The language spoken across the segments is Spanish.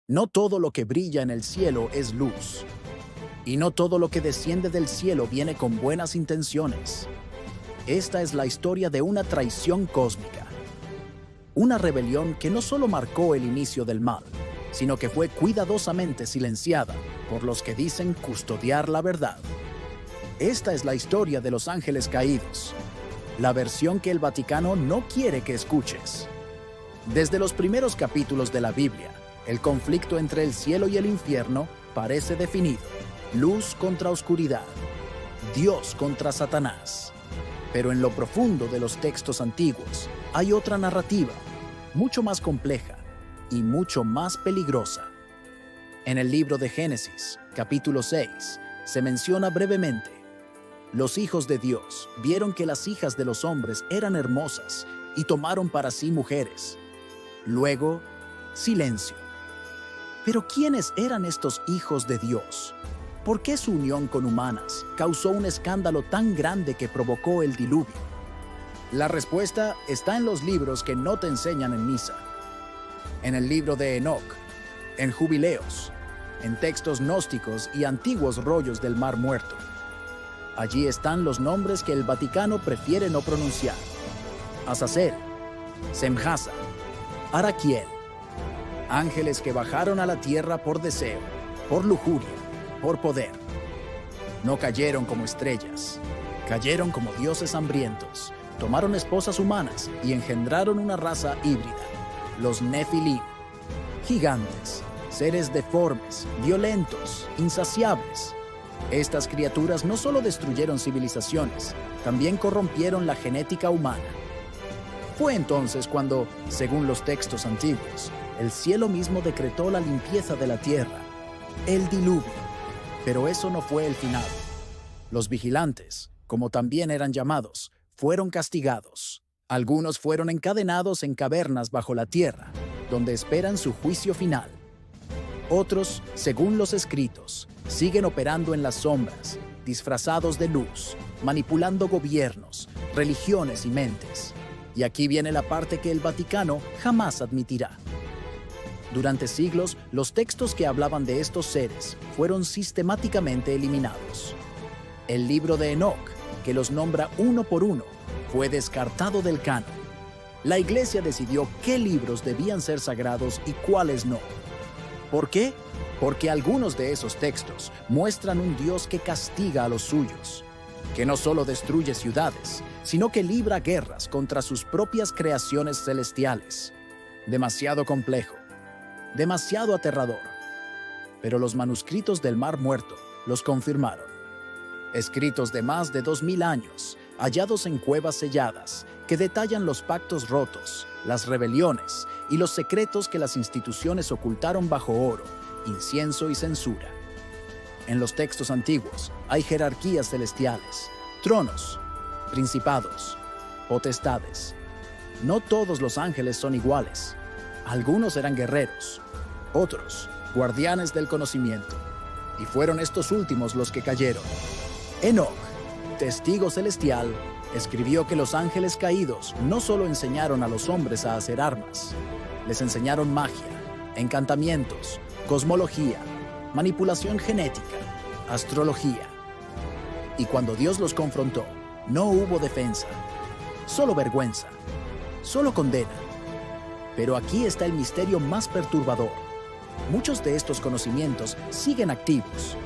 No todo lo que brilla en el cielo es luz, y no todo lo que desciende del cielo viene con buenas intenciones. Esta es la historia de una traición cósmica, una rebelión que no solo marcó el inicio del mal, sino que fue cuidadosamente silenciada por los que dicen custodiar la verdad. Esta es la historia de los ángeles caídos, la versión que el Vaticano no quiere que escuches. Desde los primeros capítulos de la Biblia, el conflicto entre el cielo y el infierno parece definido: luz contra oscuridad, Dios contra Satanás. Pero en lo profundo de los textos antiguos hay otra narrativa, mucho más compleja y mucho más peligrosa. En el libro de Génesis, capítulo 6, se menciona brevemente: los hijos de Dios vieron que las hijas de los hombres eran hermosas y tomaron para sí mujeres. Luego, silencio. Pero ¿quiénes eran estos hijos de Dios? ¿Por qué su unión con humanas causó un escándalo tan grande que provocó el diluvio? La respuesta está en los libros que no te enseñan en misa. En el libro de Enoc, en Jubileos, en textos gnósticos y antiguos rollos del Mar Muerto. Allí están los nombres que el Vaticano prefiere no pronunciar: Azazel, Semjasa, Araquiel. Ángeles que bajaron a la tierra por deseo, por lujuria, por poder. No cayeron como estrellas, cayeron como dioses hambrientos. Tomaron esposas humanas y engendraron una raza híbrida, los Nefilim. Gigantes, seres deformes, violentos, insaciables. Estas criaturas no solo destruyeron civilizaciones, también corrompieron la genética humana. Fue entonces cuando, según los textos antiguos, el cielo mismo decretó la limpieza de la tierra, el diluvio. Pero eso no fue el final. Los vigilantes, como también eran llamados, fueron castigados. Algunos fueron encadenados en cavernas bajo la tierra, donde esperan su juicio final. Otros, según los escritos, siguen operando en las sombras, disfrazados de luz, manipulando gobiernos, religiones y mentes. Y aquí viene la parte que el Vaticano jamás admitirá. Durante siglos, los textos que hablaban de estos seres fueron sistemáticamente eliminados. El libro de Enoc, que los nombra uno por uno, fue descartado del canon. La Iglesia decidió qué libros debían ser sagrados y cuáles no. ¿Por qué? Porque algunos de esos textos muestran un Dios que castiga a los suyos, que no solo destruye ciudades, sino que libra guerras contra sus propias creaciones celestiales. Demasiado complejo, demasiado aterrador. Pero los manuscritos del Mar Muerto los confirmaron. Escritos de más de 2000 años, hallados en cuevas selladas, que detallan los pactos rotos, las rebeliones y los secretos que las instituciones ocultaron bajo oro, incienso y censura. En los textos antiguos hay jerarquías celestiales, tronos, principados, potestades. No todos los ángeles son iguales. Algunos eran guerreros, otros guardianes del conocimiento, y fueron estos últimos los que cayeron. Enoc, testigo celestial, escribió que los ángeles caídos no solo enseñaron a los hombres a hacer armas, les enseñaron magia, encantamientos, cosmología, manipulación genética, astrología. Y cuando Dios los confrontó, no hubo defensa, solo vergüenza, solo condena. Pero aquí está el misterio más perturbador. Muchos de estos conocimientos siguen activos.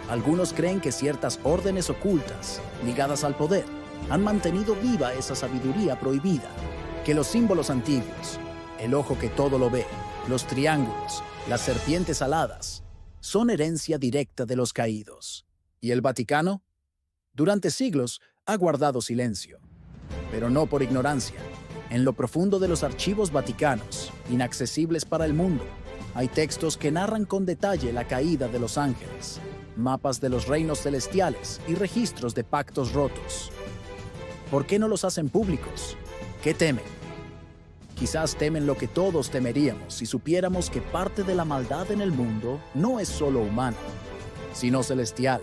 Algunos creen que ciertas órdenes ocultas, ligadas al poder, han mantenido viva esa sabiduría prohibida, que los símbolos antiguos, el ojo que todo lo ve, los triángulos, las serpientes aladas, son herencia directa de los caídos. ¿Y el Vaticano? Durante siglos ha guardado silencio, pero no por ignorancia. En lo profundo de los archivos vaticanos, inaccesibles para el mundo, hay textos que narran con detalle la caída de los ángeles, mapas de los reinos celestiales y registros de pactos rotos. ¿Por qué no los hacen públicos? ¿Qué temen? Quizás temen lo que todos temeríamos si supiéramos que parte de la maldad en el mundo no es solo humana, sino celestial,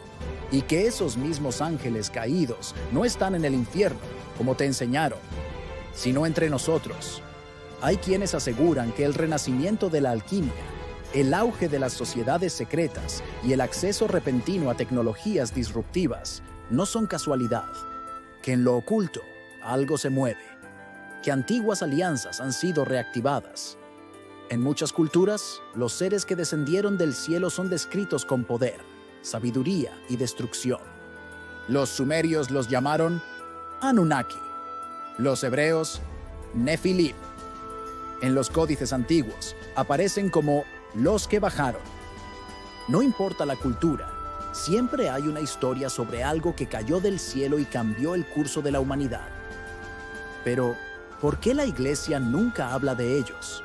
y que esos mismos ángeles caídos no están en el infierno, como te enseñaron, sino entre nosotros. Hay quienes aseguran que el renacimiento de la alquimia, El auge de las sociedades secretas y el acceso repentino a tecnologías disruptivas no son casualidad. Que en lo oculto algo se mueve, que antiguas alianzas han sido reactivadas. En muchas culturas, los seres que descendieron del cielo son descritos con poder, sabiduría y destrucción. Los sumerios los llamaron Anunnaki, los hebreos Nefilim. En los códices antiguos aparecen como los que bajaron. No importa la cultura, siempre hay una historia sobre algo que cayó del cielo y cambió el curso de la humanidad. Pero, ¿por qué la Iglesia nunca habla de ellos?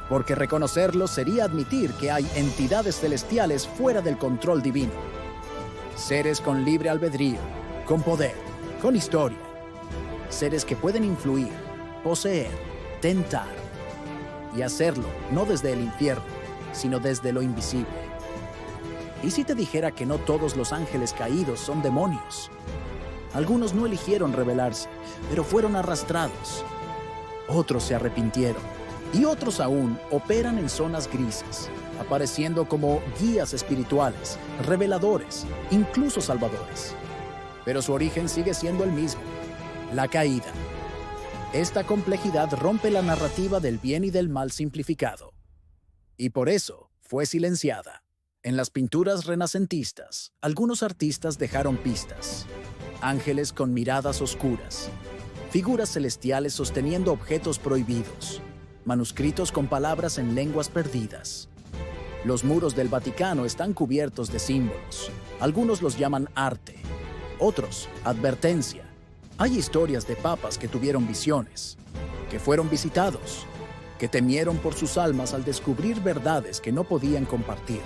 Porque reconocerlos sería admitir que hay entidades celestiales fuera del control divino. Seres con libre albedrío, con poder, con historia. Seres que pueden influir, poseer, tentar. Y hacerlo no desde el infierno, sino desde lo invisible. ¿Y si te dijera que no todos los ángeles caídos son demonios? Algunos no eligieron rebelarse, pero fueron arrastrados. Otros se arrepintieron, y otros aún operan en zonas grises, apareciendo como guías espirituales, reveladores, incluso salvadores. Pero su origen sigue siendo el mismo: la caída. Esta complejidad rompe la narrativa del bien y del mal simplificado. Y por eso fue silenciada. En las pinturas renacentistas, algunos artistas dejaron pistas. Ángeles con miradas oscuras, figuras celestiales sosteniendo objetos prohibidos, manuscritos con palabras en lenguas perdidas. Los muros del Vaticano están cubiertos de símbolos. Algunos los llaman arte, otros advertencia. Hay historias de papas que tuvieron visiones, que fueron visitados, que temieron por sus almas al descubrir verdades que no podían compartir.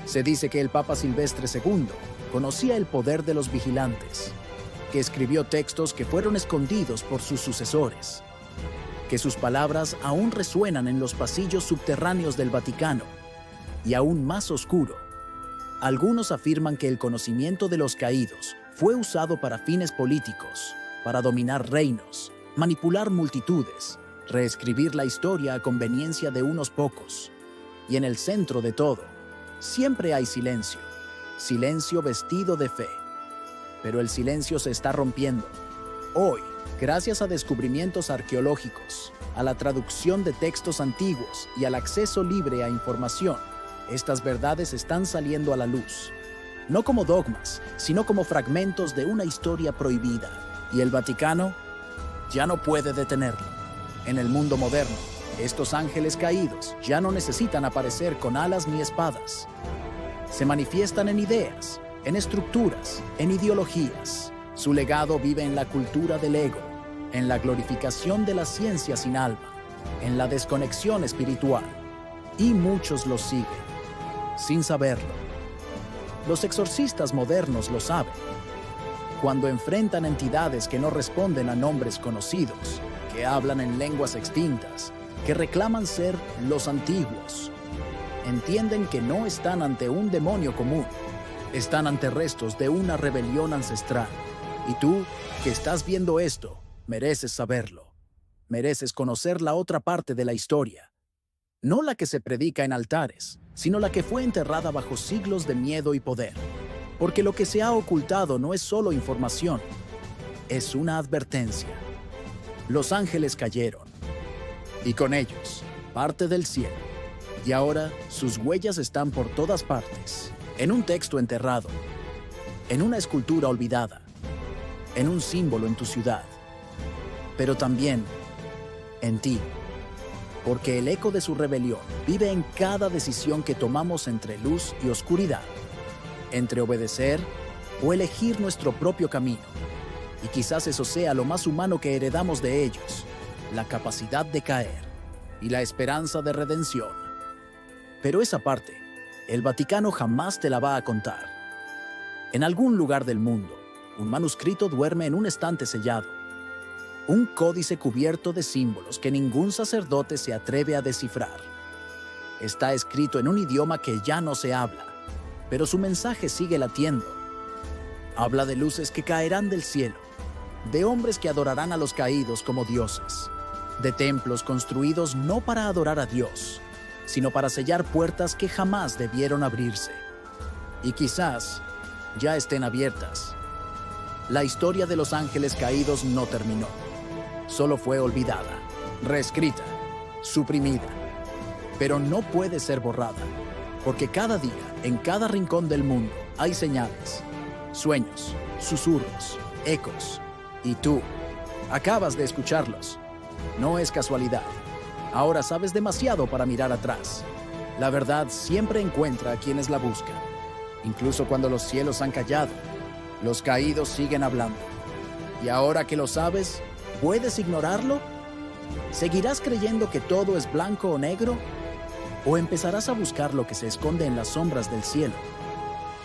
Se dice que el Papa Silvestre II conocía el poder de los vigilantes, que escribió textos que fueron escondidos por sus sucesores, que sus palabras aún resuenan en los pasillos subterráneos del Vaticano, y aún más oscuro. Algunos afirman que el conocimiento de los caídos fue usado para fines políticos, para dominar reinos, manipular multitudes, reescribir la historia a conveniencia de unos pocos. Y en el centro de todo, siempre hay silencio, silencio vestido de fe. Pero el silencio se está rompiendo. Hoy, gracias a descubrimientos arqueológicos, a la traducción de textos antiguos y al acceso libre a información, estas verdades están saliendo a la luz. No como dogmas, sino como fragmentos de una historia prohibida. Y el Vaticano ya no puede detenerlo. En el mundo moderno, estos ángeles caídos ya no necesitan aparecer con alas ni espadas. Se manifiestan en ideas, en estructuras, en ideologías. Su legado vive en la cultura del ego, en la glorificación de la ciencia sin alma, en la desconexión espiritual. Y muchos los siguen, sin saberlo. Los exorcistas modernos lo saben. Cuando enfrentan entidades que no responden a nombres conocidos, que hablan en lenguas extintas, que reclaman ser los antiguos, entienden que no están ante un demonio común, están ante restos de una rebelión ancestral. Y tú, que estás viendo esto, mereces saberlo. Mereces conocer la otra parte de la historia. No la que se predica en altares, sino la que fue enterrada bajo siglos de miedo y poder. Porque lo que se ha ocultado no es solo información, es una advertencia. Los ángeles cayeron, y con ellos, parte del cielo. Y ahora sus huellas están por todas partes, en un texto enterrado, en una escultura olvidada, en un símbolo en tu ciudad, pero también en ti. Porque el eco de su rebelión vive en cada decisión que tomamos entre luz y oscuridad, entre obedecer o elegir nuestro propio camino. Y quizás eso sea lo más humano que heredamos de ellos, la capacidad de caer y la esperanza de redención. Pero esa parte, el Vaticano jamás te la va a contar. En algún lugar del mundo, un manuscrito duerme en un estante sellado. Un códice cubierto de símbolos que ningún sacerdote se atreve a descifrar. Está escrito en un idioma que ya no se habla, pero su mensaje sigue latiendo. Habla de luces que caerán del cielo, de hombres que adorarán a los caídos como dioses, de templos construidos no para adorar a Dios, sino para sellar puertas que jamás debieron abrirse. Y quizás ya estén abiertas. La historia de los ángeles caídos no terminó. Solo fue olvidada, reescrita, suprimida. Pero no puede ser borrada, porque cada día, en cada rincón del mundo, hay señales, sueños, susurros, ecos. Y tú, acabas de escucharlos. No es casualidad. Ahora sabes demasiado para mirar atrás. La verdad siempre encuentra a quienes la buscan. Incluso cuando los cielos han callado, los caídos siguen hablando. Y ahora que lo sabes, ¿puedes ignorarlo? ¿Seguirás creyendo que todo es blanco o negro? ¿O empezarás a buscar lo que se esconde en las sombras del cielo?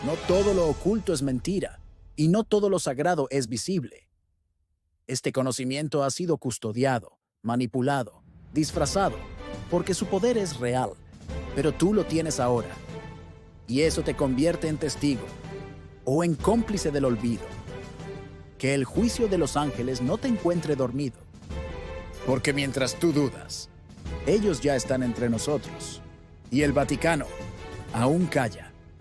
No todo lo oculto es mentira, y no todo lo sagrado es visible. Este conocimiento ha sido custodiado, manipulado, disfrazado, porque su poder es real, pero tú lo tienes ahora. Y eso te convierte en testigo, o en cómplice del olvido. Que el juicio de los ángeles no te encuentre dormido. Porque mientras tú dudas, ellos ya están entre nosotros. Y el Vaticano aún calla.